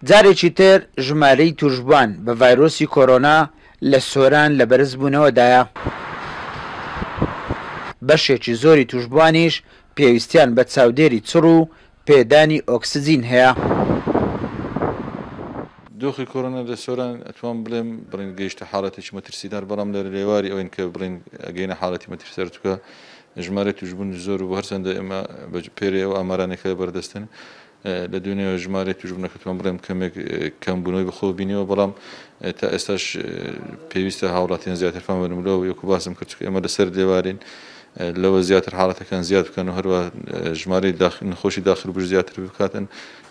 جارێکی تر ژمارەی توشبوان بە ڤایرۆسی کۆرۆنا لە سۆران لە بەرزبوونەوەدایە. بەشێکی زۆری توشبوانیش پێویستیان بە چاودێری چڕ و پێدانی ئۆکسجین هەیە. دۆخی کۆرۆنا لە سۆران ئەتوان بڵێم بڵین گەیشتە حاڵەتێکی مەترسیدار، بەڵام لە لێواری ئەوین کە بڵین ئەگەینە حاڵەتی مەترسەرتوکە ژمارە توشبوون زۆر و هەرچەندە ئێمە پێرێ ئەو ئامارانێکە بەردەستن لە دوێنێەوە ژمارە توشبوونەکەتوان بڵێم کەمێک کەمبوونەوەی بەخۆ بینیەوە، بەڵام تا ئێستاش پێویستە هاوڵاتیان زیاتر فامەرملەوە یەکو باسم کرد ئێمە لەسەر لێوارین لەوە زیاتر حاڵەتەکان زیاد بکەن و هەروە ژمارەی نەخۆشی داخل بژ زیاتر بکاتن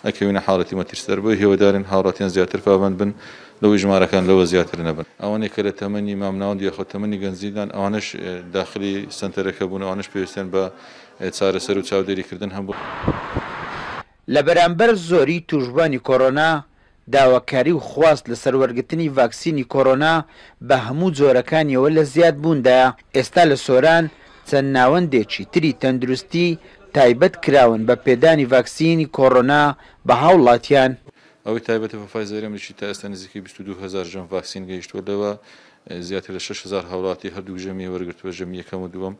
ئەکەوینە حاڵەتی مەترسەر بۆ هێوەدارین هاوڵاتیان زیاتر فابند بن لەوەی ژمارەکان لەوە زیاتر نەبن. ئەوانەی کە لە تەمەنی مامناوەند یاخۆ تەمەنی گەنجیدان ئەوانش داخلی سنتەرەکە بوون، ئەوانش پێویستیان بە چارەسەر و چاودێریکردن هەبوو. لە بەرامبەر زۆری توشبوانی کۆرۆنا داواکاری و خواست لە سەروەرگرتنی ڤاکسینی کۆرۆنا بە هەموو جۆرەکانیەوە لە زیاد بووندایە. ئێستا لە سۆران چەند ناوەندێکی تری تەندروستی تایبەت کراون بە پێدانی ڤاکسینی کۆرۆنا بە هاوڵاتیان. ئەوەی تایبەتە بە فایزەر ئەمریکی تا ئێستا نزیکەی 22,000 ژەم ڤاکسین گەیشتووە، لەوە زیاتر لە 6,000 هاوڵاتی هەردوو ژەمی وەرگرتووە، ژەمی یەکەم و دووەم.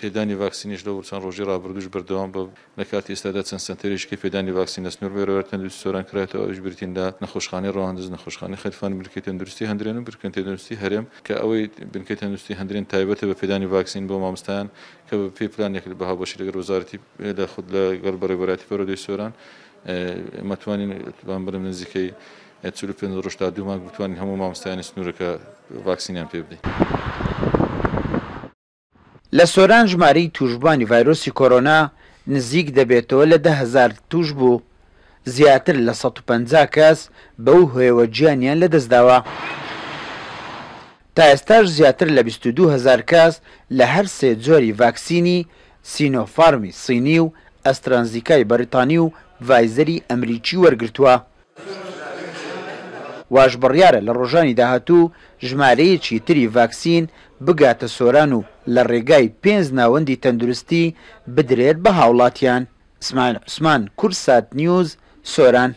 پێدانی ڤاکسینیش لەو چەند ڕۆژی ڕابردووش بەردەوام بە لە کاتی ئێستادا چەند سنتەرێکی پێدانی ڤاکسین لە سنوور بێرەوە تەندروستی سۆران کرایەوە. ئەوش بریتیندا نەخۆشخانەی ڕەواندز، نەخۆشخانەی خەلفانی بنکەی تەندروستی هەندرێن و بنکەی تەندروستی هەرێم کە ئەوەی بنکەی تەندروستی هەندرێن تایبەتە بە پێدانی ڤاکسین بۆ مامۆستایان کە بە پێی پلانێک بە هاوبەشی لەگەڵ وەزارەتی لە خود لەگەڵ بەڕێوەبەراتی پەروەردەی سۆران مەتوانین بڵێم نزیکەی 45 ڕۆژ تا 2 مانگ بتوانین هەموو مامۆستایانی سنوورەکە ڤاکسینیان پێ بدەین. لە سۆران ژمارەی توشبوانی ڤایرۆسی کۆرۆنا نزیک دەبێتەوە لە 10,000 توش بوو، زیاتر لە 150 کەس بەو هۆیەوە گیانیان لەدەستداوە. تا ئێستاش زیاتر لە 22,000 کەس لە هەر سێ جۆری ڤاکسینی سینۆفارمی سینی و ئەسترانزیکای بەریتانی و ڤایزەری ئەمریکی وەرگرتووە. واش بڕیارە لە ڕۆژانی داهاتوو ژمارەیەکی تری ڤاکسین بگاتە سۆران و لە ڕێگای 5 ناوەندی تەندروستی بدرێت بە هاوڵاتیان. ئیسماعیل عوسمان، کورسات نیوز، سۆران.